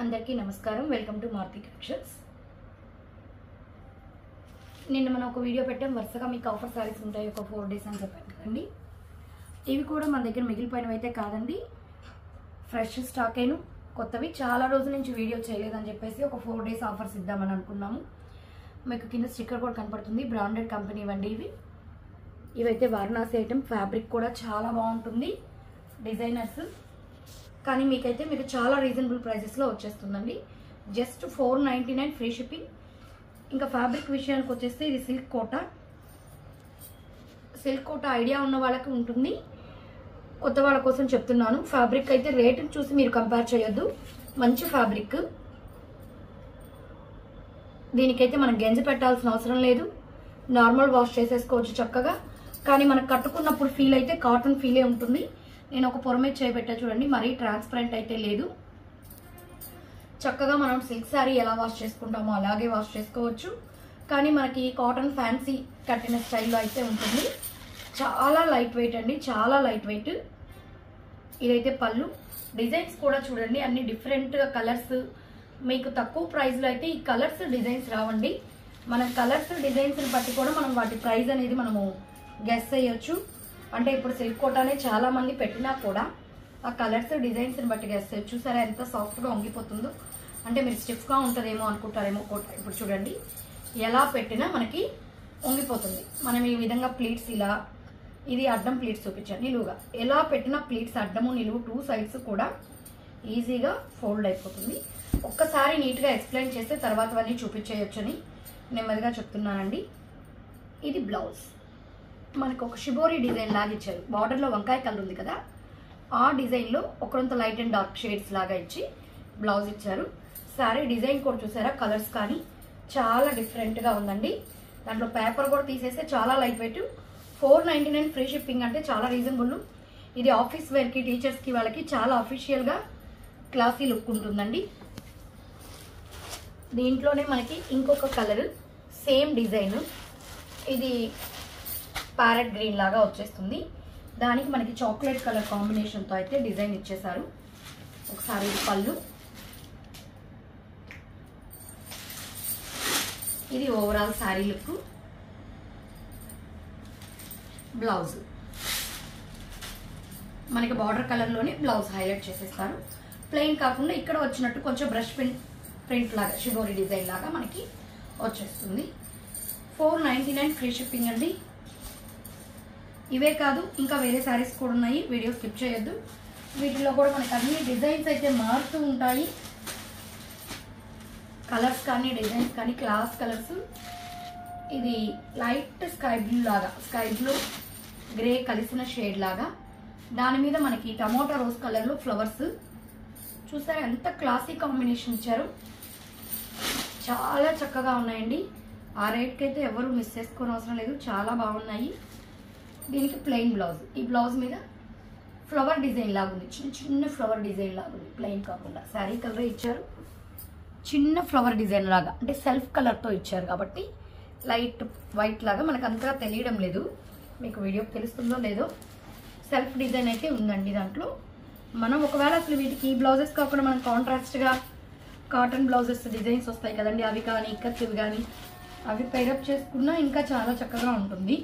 అందరికీ నమస్కారం. Welcome to Maruti collections. నిన్న మనం ఒక వీడియో పెట్టాం, వరుసగా మీకు ఆఫర్ సారీస్ ఉంటాయి ఒక 4 days అని చెప్పాను కదండి. ఇవి కూడా మన దగ్గర మిగిలిపోయినవి అయితే కాదండి, ఫ్రెష్ స్టాక్ అయిన కొత్తవి. చాలా రోజుల నుంచి వీడియో చేయలేదని చెప్పేసి ఒక 4 days ఆఫర్స్ ఇద్దామని అనుకున్నాము. మీకు కింద స్టిక్కర్ కూడా కనపడుతుంది, బ్రాండెడ్ కంపెనీ ఇవ్వండి. ఇవైతే వారణాసి ఐటమ్, ఫ్యాబ్రిక్ కూడా చాలా బాగుంటుంది, డిజైనర్స్. కానీ మీకైతే మీకు చాలా రీజనబుల్ ప్రైసెస్లో వచ్చేస్తుందండి. Just 499 free shipping. ఇంకా ఫ్యాబ్రిక్ విషయానికి వచ్చేస్తే ఇది silk Kota. Silk Kota idea ఉన్న వాళ్ళకి ఉంటుంది, కొత్త వాళ్ళ కోసం చెప్తున్నాను. ఫ్యాబ్రిక్ అయితే రేటుని చూసి మీరు కంపేర్ చేయొద్దు, మంచి ఫ్యాబ్రిక్. దీనికైతే మనం గంజి పెట్టాల్సిన అవసరం లేదు, నార్మల్ వాష్ చేసేసుకోవచ్చు చక్కగా. కానీ మనకు కట్టుకున్నప్పుడు ఫీల్ అయితే కాటన్ ఫీలే ఉంటుంది. నేను ఒక పొర మీద చేయబెట్టా చూడండి, మరీ ట్రాన్స్పరెంట్ అయితే లేదు. చక్కగా మనం సిల్క్ శారీ ఎలా వాష్ చేసుకుంటామో అలాగే వాష్ చేసుకోవచ్చు. కానీ మనకి కాటన్ ఫ్యాన్సీ కట్టిన స్టైల్లో అయితే ఉంటుంది. చాలా లైట్ వెయిట్ అండి, చాలా లైట్ వెయిట్. ఇదైతే పళ్ళు. డిజైన్స్ కూడా చూడండి, అన్ని డిఫరెంట్ కలర్స్. మీకు తక్కువ ప్రైస్లో అయితే ఈ కలర్స్ డిజైన్స్ రావండి. మన కలర్స్ డిజైన్స్ని బట్టి కూడా మనం వాటి ప్రైస్ అనేది మనము గెస్ చేయొచ్చు. అంటే ఇప్పుడు సిల్క్ కోటానే చాలా మంది పెట్టినా కూడా ఆ కలర్స్ డిజైన్స్ని బట్టి గెస్ చేయొచ్చు. చూసారా ఎంత సాఫ్ట్గా వంగిపోతుందో. అంటే మీరు స్టిఫ్గా ఉంటుందేమో అనుకుంటారేమో కోట. ఇప్పుడు చూడండి ఎలా పెట్టినా మనకి వంగిపోతుంది. మనం ఈ విధంగా ప్లీట్స్ ఇలా, ఇది అడ్డం ప్లీట్స్ చూపించాను నిలువుగా. ఎలా పెట్టినా ప్లీట్స్ అడ్డము నిలువు 2 sides కూడా ఈజీగా ఫోల్డ్ అయిపోతుంది. ఒక్కసారి నీట్గా ఎక్స్ప్లెయిన్ చేస్తే తర్వాతవన్నీ చూపించేయొచ్చని నెమ్మదిగా చెప్తున్నానండి. ఇది బ్లౌజ్. మనకు ఒక షిబోరి డిజైన్ లాగా ఇచ్చారు. బార్డర్లో వంకాయ కలర్ ఉంది కదా, ఆ డిజైన్లో ఒకరంత లైట్ అండ్ డార్క్ షేడ్స్ లాగా ఇచ్చి బ్లౌజ్ ఇచ్చారు. సారీ డిజైన్ కూడా చూసారా, కలర్స్ కానీ చాలా డిఫరెంట్గా ఉందండి. దాంట్లో పేపర్ కూడా తీసేస్తే చాలా లైట్ వెయిట్. 499 ఫ్రీ షిప్పింగ్ అంటే చాలా రీజనబుల్. ఇది ఆఫీస్ వేర్కి, టీచర్స్కి, వాళ్ళకి చాలా అఫీషియల్గా క్లాసీ లుక్ ఉంటుందండి. దీంట్లోనే మనకి ఇంకొక కలర్ సేమ్ డిజైన్, ఇది ప్యారెట్ గ్రీన్ లాగా వచ్చేస్తుంది. దానికి మనకి చాక్లెట్ కలర్ కాంబినేషన్తో అయితే డిజైన్ ఇచ్చేసారు. ఒకసారి ఇది పళ్ళు, ఇది ఓవరాల్ శారీ లుక్. బ్లౌజ్ మనకి బార్డర్ కలర్లోనే బ్లౌజ్ హైలైట్ చేసేస్తారు. ప్లెయిన్ కాకుండా ఇక్కడ వచ్చినట్టు కొంచెం బ్రష్ ప్రింట్ లాగా షిబోరి డిజైన్ లాగా మనకి వచ్చేస్తుంది. 499 ఫ్రీ షిప్పింగ్ అండి. ఇవే కాదు, ఇంకా వేరే శారీస్ కూడా ఉన్నాయి, వీడియో స్కిప్ చేయొద్దు. వీటిలో కూడా మనకి అన్ని డిజైన్స్ అయితే మారుతూ ఉంటాయి. కలర్స్ కానీ డిజైన్స్ కానీ క్లాస్ కలర్స్. ఇది లైట్ స్కై బ్లూ లాగా, స్కై బ్లూ గ్రే కలిసిన షేడ్ లాగా. దాని మీద మనకి టమోటా రోజ్ కలర్లో ఫ్లవర్స్. చూసారా ఎంత క్లాసీ కాంబినేషన్ ఇచ్చారు, చాలా చక్కగా ఉన్నాయండి. ఆ రేట్కి అయితే ఎవరు మిస్ చేసుకోని అవసరం లేదు, చాలా బాగున్నాయి. దీనికి ప్లెయిన్ బ్లౌజ్. ఈ బ్లౌజ్ మీద ఫ్లవర్ డిజైన్ లాగుంది, చిన్న చిన్న ఫ్లవర్ డిజైన్ లాగుంది, ప్లెయిన్ కాకుండా. శారీ కలరే ఇచ్చారు, చిన్న ఫ్లవర్ డిజైన్ లాగా. అంటే సెల్ఫ్ కలర్తో ఇచ్చారు కాబట్టి లైట్ వైట్ లాగా మనకు అంతగా తెలియడం లేదు. మీకు వీడియో తెలుస్తుందో లేదో, సెల్ఫ్ డిజైన్ అయితే ఉందండి దాంట్లో. మనం ఒకవేళ అసలు వీటికి ఈ బ్లౌజెస్ కాకుండా మనం కాంట్రాస్ట్గా కాటన్ బ్లౌజెస్ డిజైన్స్ వస్తాయి కదండి, అవి కానీ ఇక్కత్తివి కానీ అవి పైరప్ చేసుకున్నా ఇంకా చాలా చక్కగా ఉంటుంది.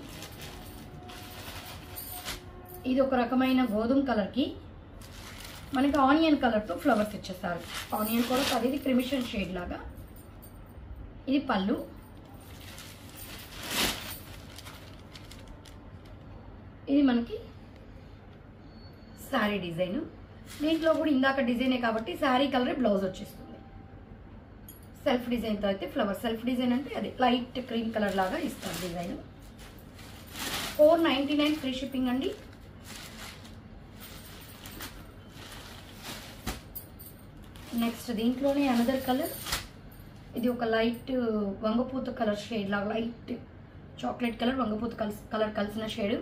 ఇది ఒక రకమైన గోధుమ కలర్కి మనకి ఆనియన్ కలర్తో ఫ్లవర్స్ ఇచ్చేస్తారు. ఆనియన్ కూడా కాదు, ఇది క్రిమిషన్ షేడ్ లాగా. ఇది పళ్ళు. ఇది మనకి శారీ డిజైన్. దీంట్లో కూడా ఇందాక డిజైనే కాబట్టి శారీ కలరే బ్లౌజ్ వచ్చేస్తుంది. సెల్ఫ్ డిజైన్తో అయితే ఫ్లవర్. సెల్ఫ్ డిజైన్ అంటే అది లైట్ క్రీమ్ కలర్ లాగా ఇస్తారు డిజైన్. 499 ఫ్రీ షిప్పింగ్ అండి. నెక్స్ట్ దీంట్లోనే అనదర్ కలర్. ఇది ఒక లైట్ వంగపూత కలర్ షేడ్ లాగా, లైట్ చాక్లెట్ కలర్ వంగపూత కలర్ కలిసిన షేడ్.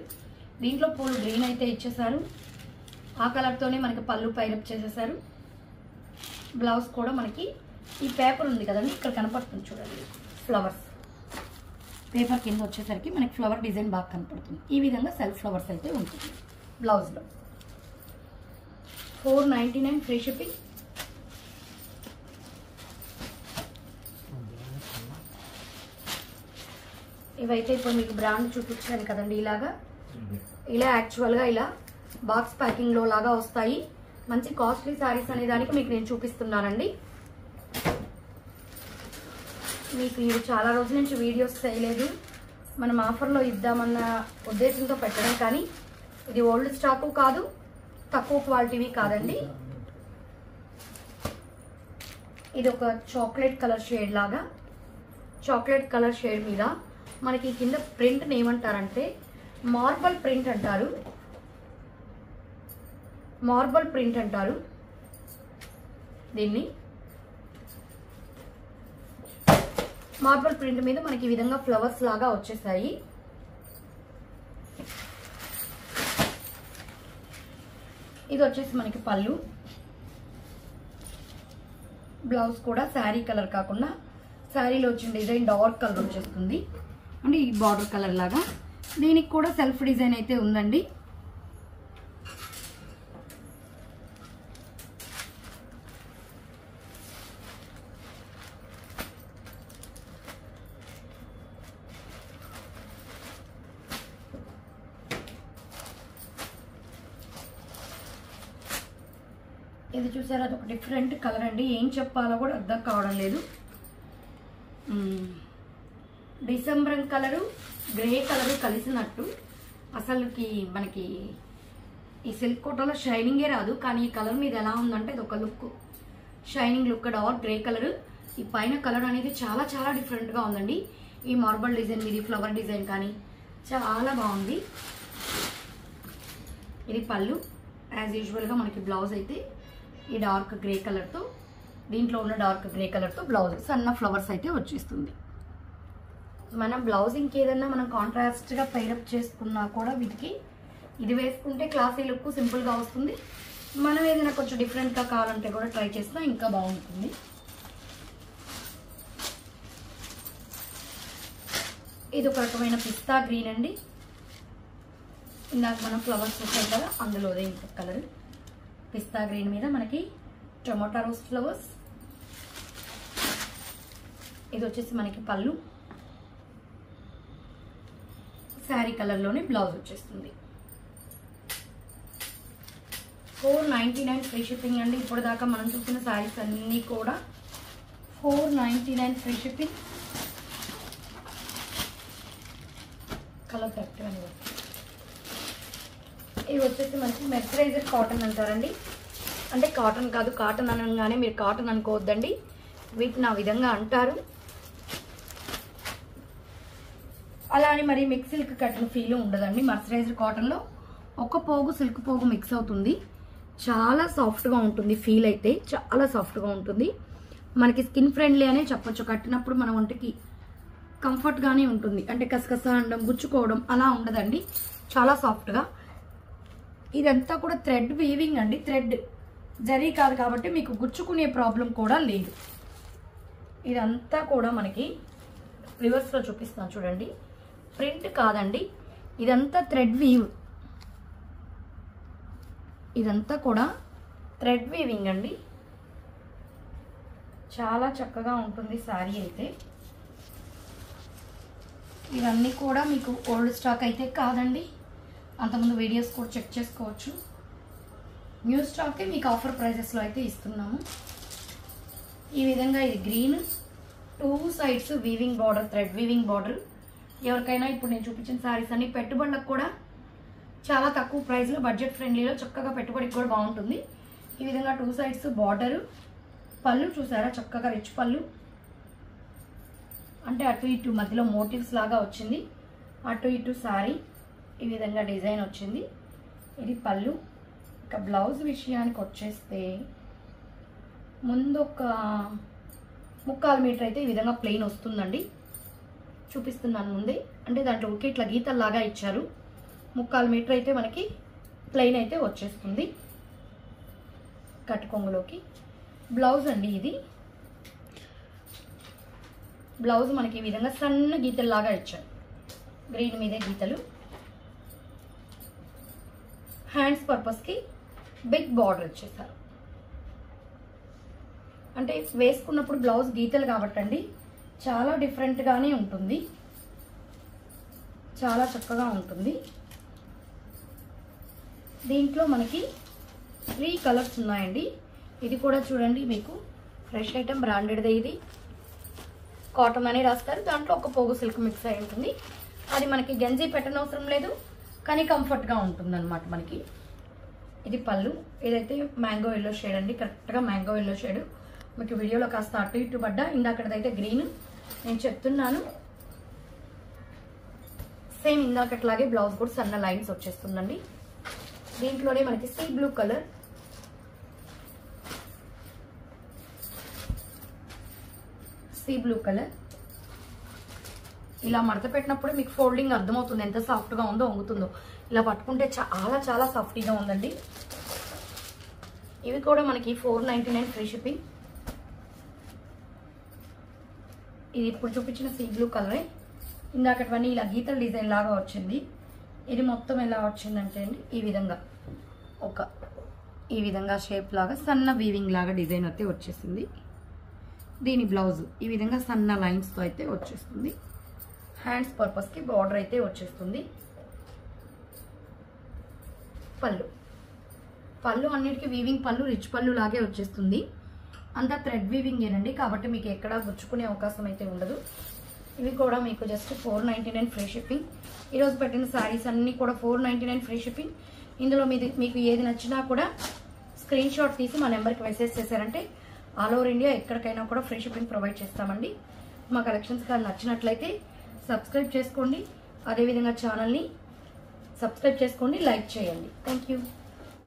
దీంట్లో పూలు గ్రీన్ అయితే ఇచ్చేసారు. ఆ కలర్తోనే మనకి పళ్ళు పైరప్ చేసేసారు. బ్లౌజ్ కూడా మనకి ఈ పేపర్ ఉంది కదండి, ఇక్కడ కనపడుతుంది చూడండి ఫ్లవర్స్. పేపర్ కింద వచ్చేసరికి మనకి ఫ్లవర్ డిజైన్ బాగా కనపడుతుంది. ఈ విధంగా సెల్ఫ్ ఫ్లవర్స్ అయితే ఉంటుంది బ్లౌజ్లో. 499 ఫ్రీ షిప్పింగ్. ఇవైతే ఇప్పుడు మీకు బ్రాండ్ చూపించాను కదండి. ఇలా యాక్చువల్గా ఇలా బాక్స్ ప్యాకింగ్లో లాగా వస్తాయి. మంచి కాస్ట్లీ శారీస్ అనే దానికి మీకు నేను చూపిస్తున్నానండి. మీకు ఇది చాలా రోజుల నుంచి వీడియోస్ చేయలేదు, మనం ఆఫర్లో ఇద్దామన్న ఉద్దేశంతో పెట్టడం, కానీ ఇది ఓల్డ్ స్టాకు కాదు, తక్కువ క్వాలిటీవి కాదండి. ఇది ఒక చాక్లెట్ కలర్ షేడ్ లాగా, చాక్లెట్ కలర్ షేడ్ మీద మనకి కింద ప్రింట్ని ఏమంటారంటే మార్బల్ ప్రింట్ అంటారు. మార్బల్ ప్రింట్ అంటారు దీన్ని. మార్బల్ ప్రింట్ మీద మనకి ఈ విధంగా ఫ్లవర్స్ లాగా వచ్చేసాయి. ఇది వచ్చేసి మనకి పళ్ళు. బ్లౌజ్ కూడా శారీ కలర్ కాకుండా శారీలో వచ్చిన డిజైన్ డార్క్ కలర్ వచ్చేస్తుంది. అంటే ఈ బార్డర్ కలర్ లాగా. దీనికి కూడా సెల్ఫ్ డిజైన్ అయితే ఉందండి. ఇది చూసారా, అది ఒక డిఫరెంట్ కలర్ అండి. ఏం చెప్పాలో కూడా అర్థం కావడం లేదు. డిసెంబర్ కలరు గ్రే కలరు కలిసినట్టు. అసలుకి మనకి ఈ సిల్క్ కోటలో షైనింగే రాదు, కానీ ఈ కలర్ మీద ఎలా ఉందంటే ఇది ఒక look, shining look. Dark grey colour. ఈ పైన కలర్ అనేది చాలా చాలా డిఫరెంట్గా ఉందండి. ఈ మార్బల్ డిజైన్ మీద ఫ్లవర్ డిజైన్ కానీ చాలా బాగుంది. ఇది పళ్ళు. యాజ్ యూజువల్గా మనకి బ్లౌజ్ అయితే ఈ డార్క్ గ్రే కలర్తో, దీంట్లో ఉన్న డార్క్ గ్రే కలర్తో బ్లౌజ్ సన్న ఫ్లవర్స్ అయితే వచ్చేస్తుంది. మనం బ్లౌజ్ ఇంకేదన్నా మనం కాంట్రాస్ట్గా పైరప్ చేసుకున్నా కూడా వీటికి ఇది వేసుకుంటే క్లాసీ లుక్ సింపుల్గా వస్తుంది. మనం ఏదైనా కొంచెం డిఫరెంట్గా కావాలంటే కూడా ట్రై చేసినా ఇంకా బాగుంటుంది. ఇది ఒక రకమైన పిస్తా గ్రీన్ అండి. ఇందాక మనం ఫ్లవర్స్ చూసాం కదా, అందులోదే ఇంకొక కలర్. పిస్తా గ్రీన్ మీద మనకి టొమాటో రోజ్ ఫ్లవర్స్. ఇది వచ్చేసి మనకి పళ్ళు. శారీ కలర్లోనే బ్లౌజ్ వచ్చేస్తుంది. 499 ఫ్రీ షిప్పింగ్ అండి. ఇప్పుడు దాకా మనం చూసిన శారీస్ అన్నీ కూడా 499 ఫ్రీ షిప్పింగ్. కలర్ కరెక్ట్గా ఇవి వచ్చేసి మనకి మెర్సరైజర్ కాటన్ అంటారండి. అంటే కాటన్ కాదు, కాటన్ అనగానే మీరు కాటన్ అనుకోవద్దండి, వీటిని ఆ విధంగా అంటారు. అలా అని మరి మిక్స్ సిల్క్ కట్టిన ఫీల్ ఉండదండి. మర్సరైజర్ కాటన్లో ఒక పోగు సిల్క్ పోగు మిక్స్ అవుతుంది. చాలా సాఫ్ట్గా ఉంటుంది. ఫీల్ అయితే చాలా సాఫ్ట్గా ఉంటుంది. మనకి స్కిన్ ఫ్రెండ్లీ అనే చెప్పొచ్చు. కట్టినప్పుడు మన ఒంటికి కంఫర్ట్గానే ఉంటుంది. అంటే కసకస అనడం, గుచ్చుకోవడం అలా ఉండదండి. చాలా సాఫ్ట్గా. ఇదంతా కూడా థ్రెడ్ వీవింగ్ అండి. థ్రెడ్ జరీ కాదు కాబట్టి మీకు గుచ్చుకునే ప్రాబ్లం కూడా లేదు. ఇదంతా కూడా మనకి రివర్స్లో చూపిస్తాను చూడండి. ప్రింట్ కాదండి, ఇదంతా థ్రెడ్ వీవ్. ఇదంతా కూడా థ్రెడ్ వీవింగ్ అండి. చాలా చక్కగా ఉంటుంది శారీ అయితే. ఇవన్నీ కూడా మీకు ఓల్డ్ స్టాక్ అయితే కాదండి. అంతకుముందు వీడియోస్ కూడా చెక్ చేసుకోవచ్చు. న్యూ స్టాకే మీకు ఆఫర్ ప్రైజెస్లో అయితే ఇస్తున్నాము. ఈ విధంగా ఇది green, 2 sides weaving border, thread weaving border. ఎవరికైనా ఇప్పుడు నేను చూపించిన శారీస్ అన్ని పెట్టుబడులకు కూడా చాలా తక్కువ ప్రైస్లో, బడ్జెట్ ఫ్రెండ్లీలో చక్కగా పెట్టుబడికి కూడా బాగుంటుంది. ఈ విధంగా 2 సైడ్స్ బార్డరు. పళ్ళు చూసారా, చక్కగా రిచ్ పళ్ళు. అంటే అటు ఇటు మధ్యలో మోటివ్స్ లాగా వచ్చింది. అటు ఇటు శారీ ఈ విధంగా డిజైన్ వచ్చింది. ఇది పళ్ళు. ఇక బ్లౌజ్ విషయానికి వచ్చేస్తే ముందు ఒక 3/4 మీటర్ అయితే ఈ విధంగా ప్లెయిన్ వస్తుందండి. చూపిస్తున్నాను ముందే. అంటే దాంట్లో ఉడికి ఇట్లా గీతల్లాగా ఇచ్చారు. 3/4 మీటర్ అయితే మనకి ప్లెయిన్ అయితే వచ్చేస్తుంది కట్ కొంగులోకి. బ్లౌజ్ అండి ఇది. బ్లౌజ్ మనకి ఈ విధంగా సన్న గీతల్లాగా ఇచ్చారు. గ్రీన్ మీదే గీతలు. హ్యాండ్స్ పర్పస్కి బిగ్ బార్డర్ ఇచ్చేసారు. అంటే వేసుకున్నప్పుడు బ్లౌజ్ గీతలు కాబట్టండి చాలా డిఫరెంట్గానే ఉంటుంది. చాలా చక్కగా ఉంటుంది. దీంట్లో మనకి 3 కలర్స్ ఉన్నాయండి. ఇది కూడా చూడండి, మీకు ఫ్రెష్ ఐటమ్, బ్రాండెడ్దే. ఇది కాటన్ అని రాస్తారు, దాంట్లో ఒక పోగు సిల్క్ మిక్స్ అయి ఉంటుంది. అది మనకి గంజి పెట్టనవసరం లేదు, కానీ కంఫర్ట్గా ఉంటుంది అనమాట మనకి. ఇది పళ్ళు. ఇదైతే మ్యాంగో ఎల్లో షేడ్ అండి, కరెక్ట్గా మ్యాంగో ఎల్లో షేడ్. మీకు వీడియోలో కాస్త అటు ఇటు పడ్డా, ఇందాకటిదైతే గ్రీన్. నేను చెప్తున్నాను, సేమ్ ఇందాకట్లాగే బ్లౌజ్ కూడా సన్న లైన్స్ వచ్చేస్తుందండి. దీంట్లోనే మనకి సీ బ్లూ కలర్, ఇలా మడత పెట్టినప్పుడు మీకు ఫోల్డింగ్ అర్థమవుతుంది ఎంత సాఫ్ట్గా ఉందో, వంగుతుందో. ఇలా పట్టుకుంటే చాలా చాలా సాఫ్టీగా ఉందండి. ఇవి కూడా మనకి 499 ఫ్రీ షిప్పింగ్. ఇది ఇప్పుడు చూపించిన సీ బ్లూ కలరే. ఇందాకటివన్నీ ఇలా గీతల డిజైన్ లాగా వచ్చింది. ఇది మొత్తం ఎలా వచ్చిందంటే అండి, ఈ విధంగా షేప్ లాగా సన్న వీవింగ్ లాగా డిజైన్ అయితే వచ్చేసింది. దీని బ్లౌజ్ ఈ విధంగా సన్న లైన్స్తో అయితే వచ్చేస్తుంది. హ్యాండ్స్ పర్పస్కి బార్డర్ అయితే వచ్చేస్తుంది. పళ్ళు అన్నిటికీ వీవింగ్ పళ్ళు, రిచ్ పళ్ళు లాగే వచ్చేస్తుంది. అంతా థ్రెడ్ వీవింగ్ ఏనండి, కాబట్టి మీకు ఎక్కడా గుచ్చుకునే అవకాశం అయితే ఉండదు. ఇవి కూడా మీకు జస్ట్ 499 ఫ్రీ షిప్పింగ్. ఈరోజు పెట్టిన శారీస్ అన్నీ కూడా 499 ఫ్రీ షిప్పింగ్. ఇందులో మీకు ఏది నచ్చినా కూడా స్క్రీన్ షాట్ తీసి మా నెంబర్కి మెసేజ్ చేశారంటే ఆల్ ఓవర్ ఇండియా ఎక్కడికైనా కూడా ఫ్రీ షిప్పింగ్ ప్రొవైడ్ చేస్తామండి. మా కలెక్షన్స్ కానీ నచ్చినట్లయితే సబ్స్క్రైబ్ చేసుకోండి. అదేవిధంగా ఛానల్ని సబ్స్క్రైబ్ చేసుకోండి, లైక్ చేయండి. Thank you.